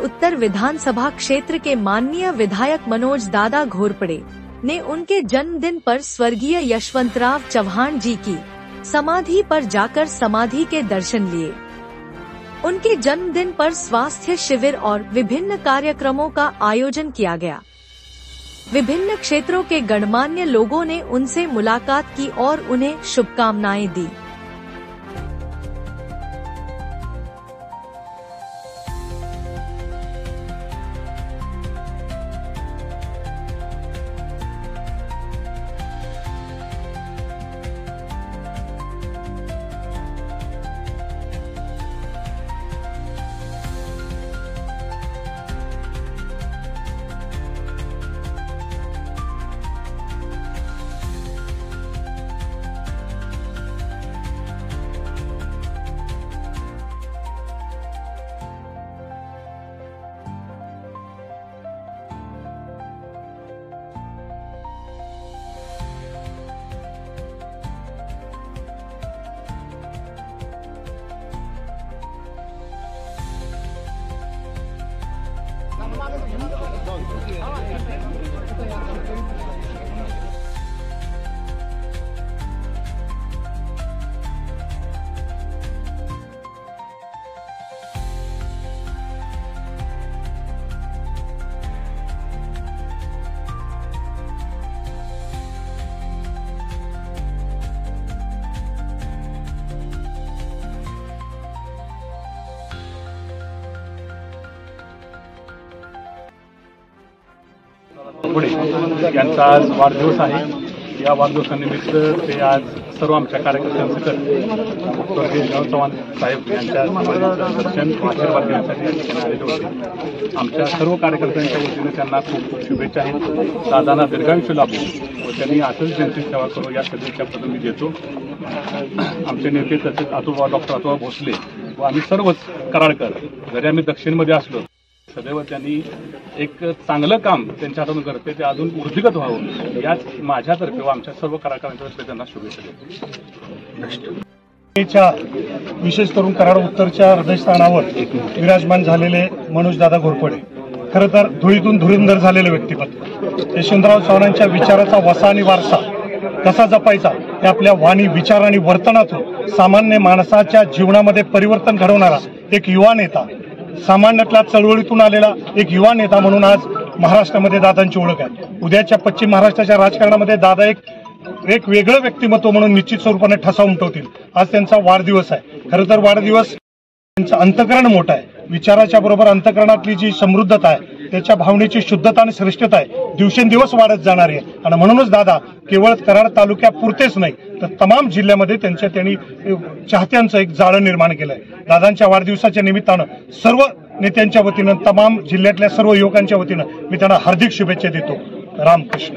उत्तर विधानसभा क्षेत्र के माननीय विधायक मनोज दादा घोरपड़े ने उनके जन्मदिन पर स्वर्गीय यशवंतराव चव्हाण जी की समाधि पर जाकर समाधि के दर्शन लिए। उनके जन्मदिन पर स्वास्थ्य शिविर और विभिन्न कार्यक्रमों का आयोजन किया गया। विभिन्न क्षेत्रों के गणमान्य लोगों ने उनसे मुलाकात की और उन्हें शुभकामनाएं दी। यांचा आज वाढदिवस आहे। या वाढदिवसानिमित्त ते आज सर्व आमच्या कार्यकर्त्यांसकट स्वर्गीय चव्हाण साहेब यांच्या दर्शन आशीर्वाद घेण्यासाठी या ठिकाणी आलेले होते। आमच्या सर्व कार्यकर्त्यांच्या वतीने त्यांना खूप खूप शुभेच्छा आहेत। दादांना दीर्घायुष्य लाभो व त्यांनी असंच जनतेची सेवा करू या शुभेच्छा पत्र मी देतो। आमचे नेते तसेच डॉक्टर अतुल भोसले व आम्ही सर्वच कराडकर जरी आम्ही दक्षिणमध्ये असलो सदैव त्यांनी एक चांगलं काम त्यांच्या हातून करते ते अजून ऊर्जित व्हावं याच माझ्यातर्फे व आमच्या सर्व कार्यकर्त्यांतर्फे त्यांना शुभेच्छा देतो। विशेष करून कराड उत्तरच्या हृदयस्थानावर विराजमान झालेले मनोज दादा घोरपडे खरं तर धुळीतून धुरंधर झालेले व्यक्तिमत्व। यशवंतराव चव्हाणांच्या विचाराचा वसा आणि वारसा कसा जपायचा हे आपल्या वाणी विचार आणि वर्तनातून सामान्य माणसाच्या जीवनामध्ये परिवर्तन घडवणारा एक युवा नेता, सामान्यातल्या चळवळीतून आलेला एक युवा नेता म्हणून आज महाराष्ट्रामध्ये दादांची ओळख आहे। उद्याच्या पश्चिम महाराष्ट्राच्या राजकारणामध्ये दादा एक वेगळं व्यक्तिमत्व म्हणून निश्चित स्वरूपाने ठसा उमटवतील। आज त्यांचा वाढदिवस आहे। खरं तर वाढदिवस त्यांचं अंतःकरण मोठं आहे। विचाराच्या बरोबर अंतःकरणातली जी समृद्धता आहे त्याच्या भावनेची शुद्धता आणि श्रेष्ठता आहे दिवसेंदिवस वाढत जाणार आहे। आणि म्हणूनच दादा केवळ कराड तालुक्यापुरतेच नाही तर तमाम जिल्ह्यामध्ये त्यांनी चाहत्यांचं एक जाळं निर्माण केलंय। दादांच्या वाढदिवसाच्या निमित्तानं सर्व नेत्यांच्या वतीनं तमाम जिल्ह्यातल्या सर्व युवकांच्या वतीनं मी त्यांना हार्दिक शुभेच्छा देतो। रामकृष्ण।